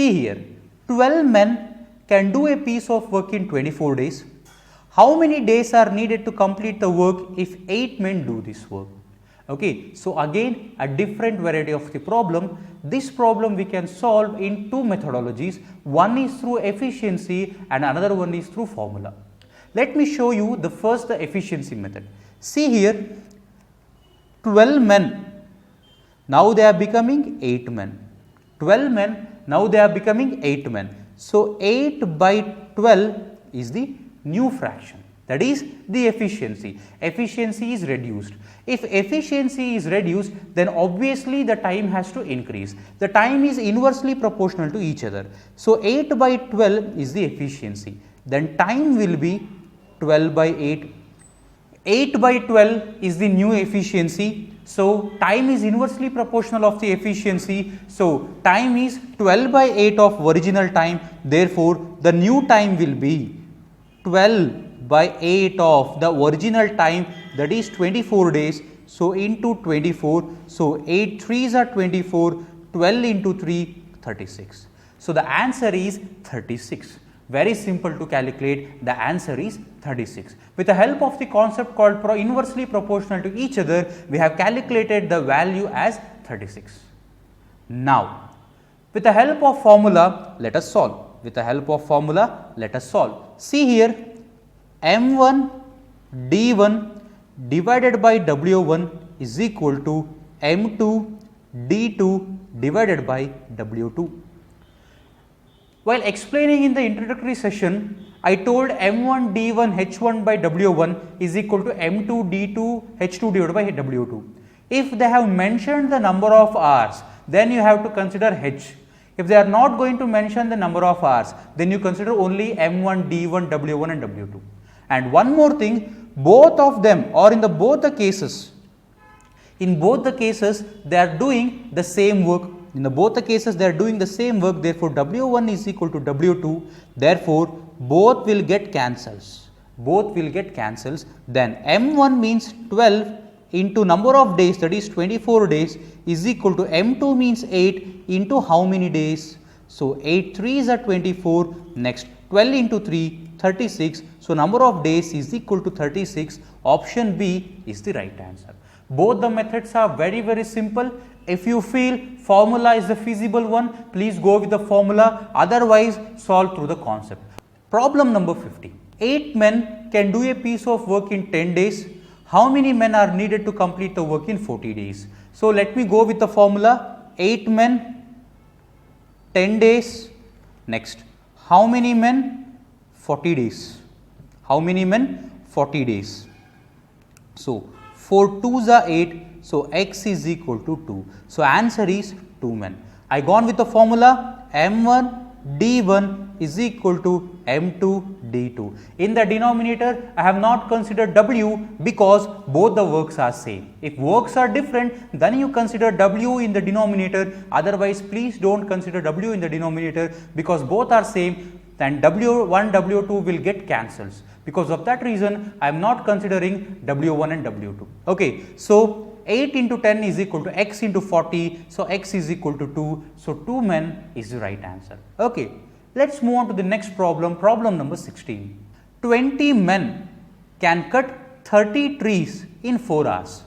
See here, 12 men can do a piece of work in 24 days. How many days are needed to complete the work if 8 men do this work? Okay, so again a different variety of the problem. This problem we can solve in two methodologies. One is through efficiency and another one is through formula. Let me show you the first, the efficiency method. See here, 12 men, now they are becoming 8 men. 12 men, now they are becoming 8 men. So 8 by 12 is the new fraction, that is the efficiency. Efficiency is reduced. If efficiency is reduced, then obviously the time has to increase. The time is inversely proportional to each other. So 8 by 12 is the efficiency. Then time will be 12 by 8. 8 by 12 is the new efficiency. So time is inversely proportional of the efficiency. So time is 12 by 8 of original time. Therefore, the new time will be 12 by 8 of the original time, that is 24 days. So into 24. So 8 3s are 24. 12 into 3, 36. So the answer is 36. Very simple to calculate. The answer is 36. With the help of the concept called inversely proportional to each other, we have calculated the value as 36. Now, with the help of formula, let us solve. With the help of formula, let us solve. See here, M1 D1 divided by W1 is equal to M2 D2 divided by W2. While explaining in the introductory session, I told M1 D1 H1 by W1 is equal to M2 D2 H2 divided by W2. If they have mentioned the number of hours, then you have to consider H. If they are not going to mention the number of hours, then you consider only M1 D1 W1 and W2. And one more thing, both of them, or in both the cases, they are doing the same work. In both the cases they are doing the same work, therefore W1 is equal to W2, therefore both will get cancels. Then M1 means 12 into number of days, that is 24 days, is equal to M2 means 8 into how many days? So 8 3s are 24, next 12 into 3, 36. So number of days is equal to 36. Option B is the right answer. Both the methods are very simple. If you feel formula is the feasible one, please go with the formula, otherwise solve through the concept. Problem number 50. 8 men can do a piece of work in 10 days. How many men are needed to complete the work in 40 days? So let me go with the formula. 8 men, 10 days. Next, how many men? 40 days. How many men? 40 days. So 4 2s are 8. So x is equal to 2. So answer is 2 men. I gone with the formula M1 D1 is equal to M2 D2. In the denominator, I have not considered W because both the works are same. If works are different, then you consider W in the denominator. Otherwise, please don't consider W in the denominator because both are same. Then W1, W2 will get cancels. Because of that reason, I am not considering W1 and W2. Okay, so 8 into 10 is equal to x into 40. So x is equal to 2. So 2 men is the right answer. Okay, let's move on to the next problem. Problem number 16. 20 men can cut 30 trees in 4 hours.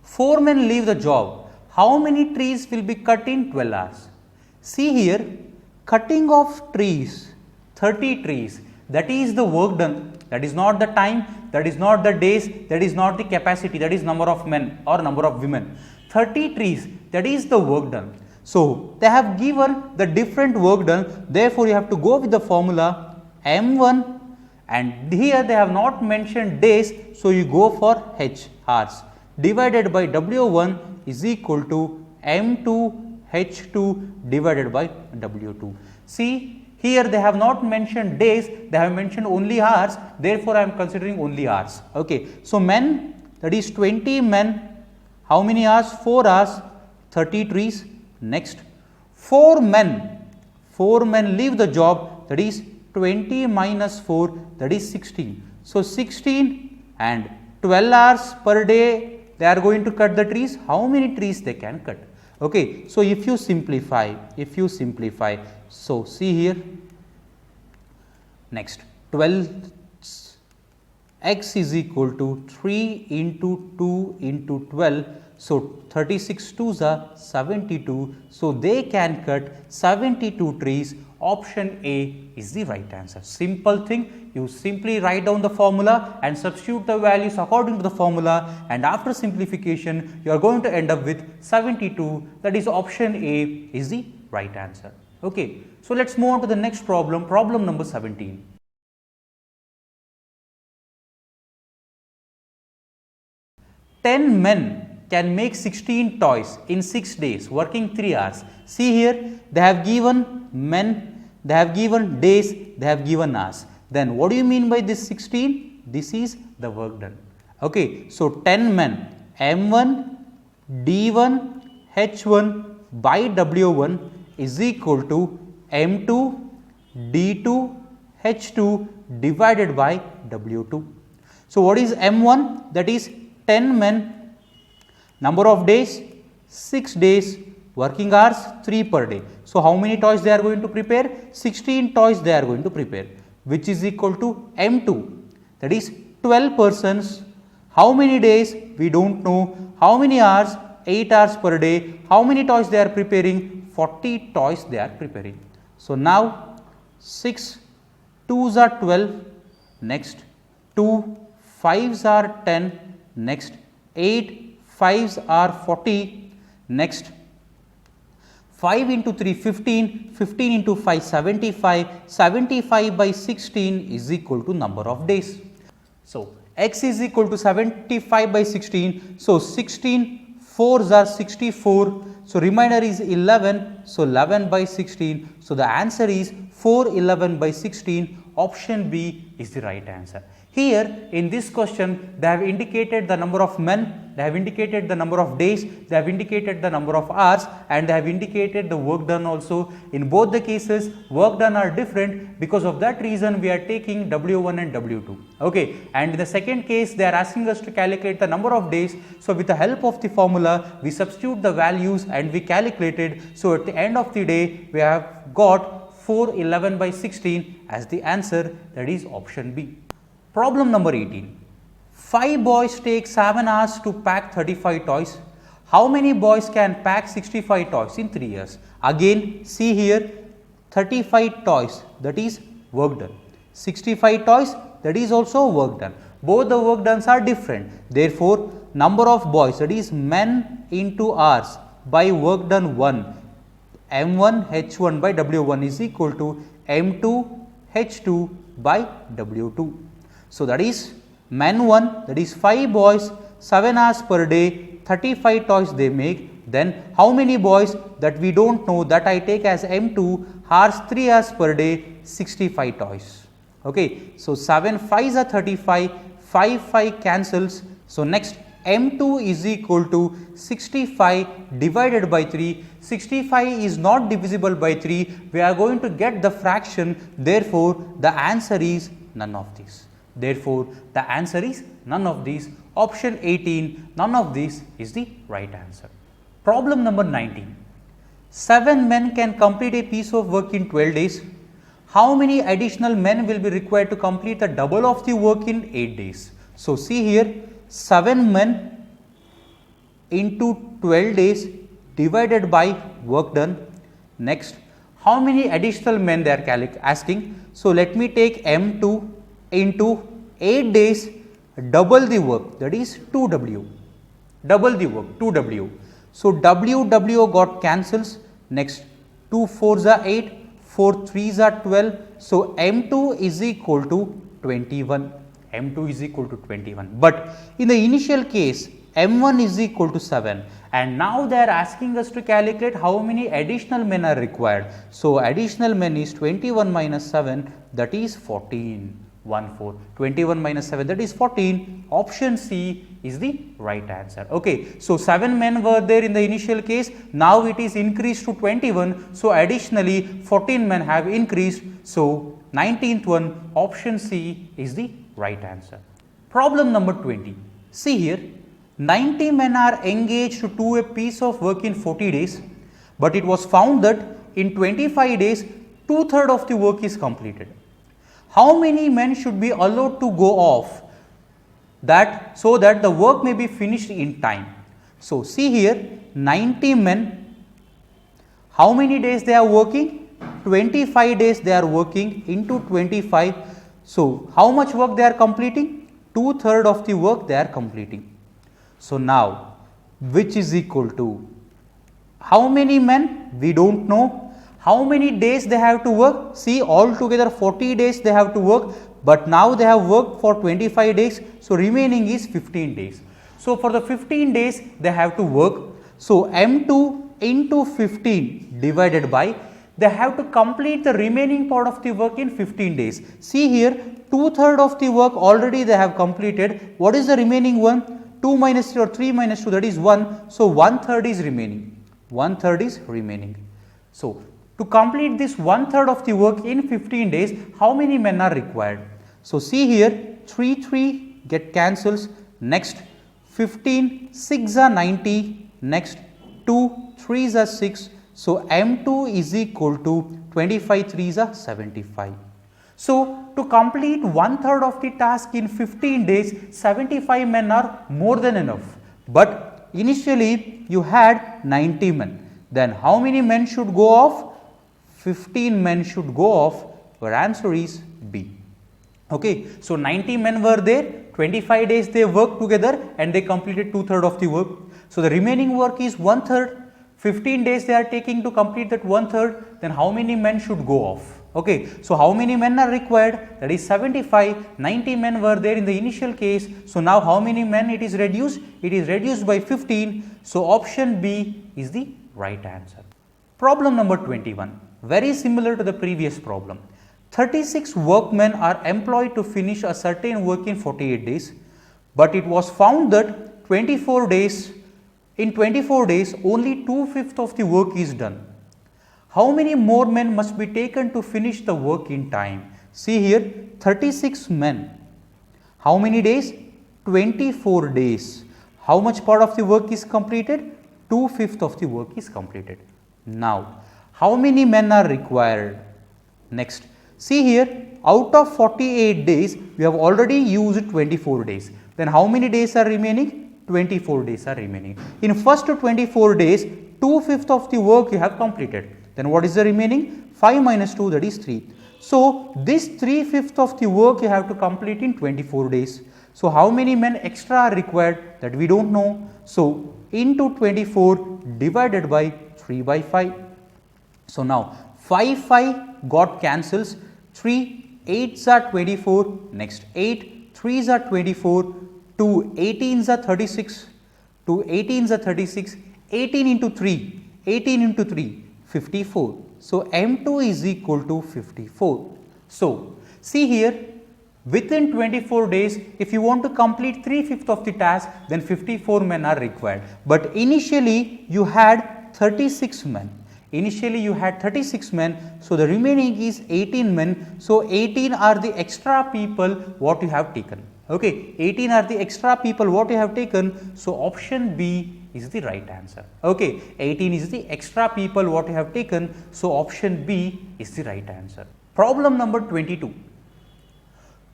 4 men leave the job. How many trees will be cut in 12 hours? See here, cutting of trees, 30 trees, that is the work done. That is not the time, that is not the days, that is not the capacity, that is number of men or number of women. 30 trees, that is the work done. So they have given the different work done, therefore you have to go with the formula M1, and here they have not mentioned days, so you go for H, hours, divided by W1 is equal to M2 H2 divided by W2. See, here they have not mentioned days, they have mentioned only hours, therefore I am considering only hours. Okay, so men, that is 20 men, how many hours? 4 hours, 30 trees. Next, 4 men leave the job, that is 20 minus 4, that is 16. So 16 and 12 hours per day they are going to cut the trees. How many trees they can cut? Okay, so if you simplify, so see here, next 12 x is equal to 3 into 2 into 12. So, 36 2s are 72. So, they can cut 72 trees. Option A is the right answer. Simple thing, you simply write down the formula and substitute the values according to the formula, and after simplification you are going to end up with 72. That is option A is the right answer. Okay. So, let us move on to the next problem, problem number 17. 10 men can make 16 toys in 6 days working 3 hours. See here, they have given men, they have given days, they have given hours. Then what do you mean by this 16? This is the work done. Okay, so 10 men, M1, D1, H1 by W1 is equal to M2, D2, H2 divided by W2. So what is M1? That is 10 men, number of days 6 days, working hours 3 per day. So how many toys they are going to prepare? 16 toys they are going to prepare, which is equal to M2, that is 12 persons. How many days? We don't know. How many hours? 8 hours per day. How many toys they are preparing? 40 toys they are preparing. So now 6 2s are 12, next 2 5s are 10, next 8 5s are 40, next 5 into 3 15, 15 into 5 75, 75 by 16 is equal to number of days. So, x is equal to 75 by 16, so 16 4s are 64, so remainder is 11, so 11 by 16, so the answer is 411 by 16, option B is the right answer. Here in this question, they have indicated the number of men, they have indicated the number of days, they have indicated the number of hours, and they have indicated the work done also. In both the cases, work done are different. Because of that reason, we are taking W1 and W2. Okay. And in the second case, they are asking us to calculate the number of days. So with the help of the formula, we substitute the values and we calculated. So at the end of the day, we have got 411 by 16 as the answer, that is option B. Problem number 18. 5 boys take 7 hours to pack 35 toys. How many boys can pack 65 toys in 3 years? Again, see here, 35 toys, that is work done. 65 toys, that is also work done. Both the work done are different. Therefore, number of boys, that is men into hours by work done 1. M1 H1 by W1 is equal to M2 H2 by W2. So that is men 1, that is 5 boys, 7 hours per day, 35 toys they make. Then how many boys? That we don't know, that I take as M2, hours 3 hours per day, 65 toys. Okay. So 7 5s are 35, 5 cancels. So next M2 is equal to 65 divided by 3. 65 is not divisible by 3. We are going to get the fraction. Therefore, the answer is none of these. Therefore, the answer is none of these. Option 18, none of these is the right answer. Problem number 19. 7 men can complete a piece of work in 12 days. How many additional men will be required to complete the double of the work in 8 days? So, see here, 7 men into 12 days divided by work done. Next, how many additional men they are asking? So, let me take M2 into 8 days, double the work, that is 2W, double the work 2W. So, W got cancels. Next 2 4s are 8, 4 3s are 12. So, M2 is equal to 21, M2 is equal to 21. But in the initial case, M1 is equal to 7, and now they are asking us to calculate how many additional men are required. So, additional men is 21 minus 7, that is 14. 21 minus 7, that is 14. Option C is the right answer. Okay. So, 7 men were there in the initial case, now it is increased to 21. So, additionally 14 men have increased. So, 19th one, option C is the right answer. Problem number 20. See here, 90 men are engaged to do a piece of work in 40 days, but it was found that in 25 days, 2/3 of the work is completed. How many men should be allowed to go off that so that the work may be finished in time? So, see here 90 men, how many days they are working? 25 days they are working into 25. So, how much work they are completing? 2/3 of the work they are completing. So, now which is equal to how many men? We do not know. How many days they have to work? See, altogether 40 days they have to work, but now they have worked for 25 days. So, remaining is 15 days. So, for the 15 days they have to work. So, M2 into 15 divided by, they have to complete the remaining part of the work in 15 days. See here 2/3 of the work already they have completed. What is the remaining one? 2 minus 3 or 3 minus 2, that is 1. So, 1/3 is remaining. 1/3 is remaining. So, to complete this 1/3 of the work in 15 days, how many men are required? So, see here 3 get cancels. Next 15, 6 are 90. Next 2 3s are 6. So, M2 is equal to 25 3s are 75. So, to complete 1/3 of the task in 15 days, 75 men are more than enough. But initially you had 90 men. Then how many men should go off? 15 men should go off. Our answer is B. Okay. So, 90 men were there, 25 days they worked together and they completed 2/3 of the work. So, the remaining work is 1/3. 15 days they are taking to complete that 1/3, then how many men should go off? Okay. So, how many men are required? That is 75, 90 men were there in the initial case. So, now how many men it is reduced? It is reduced by 15. So, option B is the right answer. Problem number 21, very similar to the previous problem. 36 workmen are employed to finish a certain work in 48 days, but it was found that in 24 days only 2/5 of the work is done. How many more men must be taken to finish the work in time? See here 36 men. How many days? 24 days. How much part of the work is completed? 2/5 of the work is completed. Now, how many men are required? Next, see here out of 48 days we have already used 24 days. Then how many days are remaining? 24 days are remaining. In first 24 days 2/5 of the work you have completed. Then what is the remaining? 5 minus 2, that is 3. So, this 3/5 of the work you have to complete in 24 days. So, how many men extra are required? That we do not know. So, into 24 divided by 3 by 5. So, now 5 got cancels, 3 8s are 24, next 8 3s are 24, 2 18s are 36, 2 18s are 36, 18 into 3, 18 into 3, 54. So, M2 is equal to 54. So, see here within 24 days if you want to complete 3/5 of the task, then 54 men are required. But initially you had 36 men. Initially you had 36 men. So, the remaining is 18 men. So, 18 are the extra people what you have taken. Okay, 18 are the extra people what you have taken. So, option B is the right answer. Okay, 18 is the extra people what you have taken. So, option B is the right answer. Problem number 22.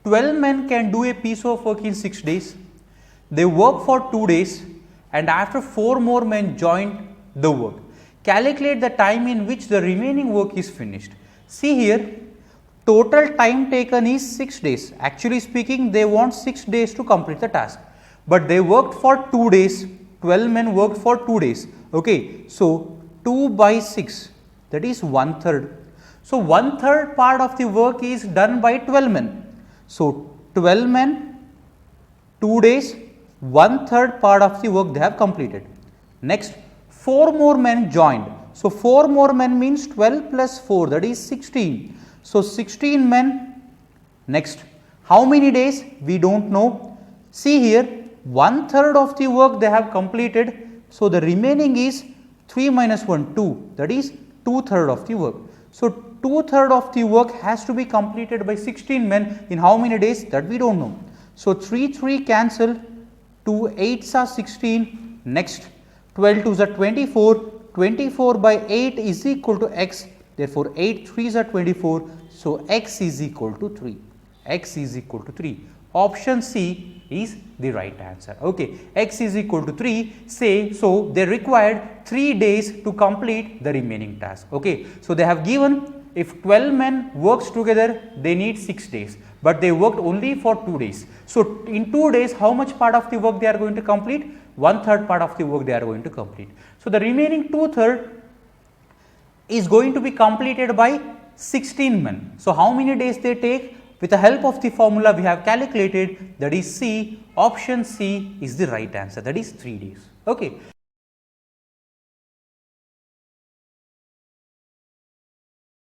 12 men can do a piece of work in 6 days. They work for 2 days and after 4 more men joined the work. Calculate the time in which the remaining work is finished. See here, total time taken is 6 days. Actually speaking, they want 6 days to complete the task, but they worked for 2 days. 12 men worked for 2 days. Okay, so 2 by 6, that is 1/3. So, 1/3 part of the work is done by 12 men. So, 12 men, 2 days, 1/3 part of the work they have completed. Next, 4 more men joined. So, 4 more men means 12 plus 4, that is 16. So, 16 men. Next, how many days? We do not know. See here 1/3 of the work they have completed. So, the remaining is 3 minus 1 2, that is 2/3 of the work. So, 2/3 of the work has to be completed by 16 men in how many days? That we do not know. So, 3 cancel, 2 8s are 16, next 12 2s are 24, 24 by 8 is equal to x, therefore 8 3s are 24, so x is equal to 3, x is equal to 3. Option C is the right answer. Okay, x is equal to 3, say, so they required 3 days to complete the remaining task. Okay, so they have given if 12 men works together, they need 6 days, but they worked only for 2 days. So in 2 days, how much part of the work they are going to complete? 1/3 part of the work they are going to complete. So the remaining 2/3 is going to be completed by 16 men. So how many days they take? With the help of the formula we have calculated, that is C, option C is the right answer, that is 3 days. Okay.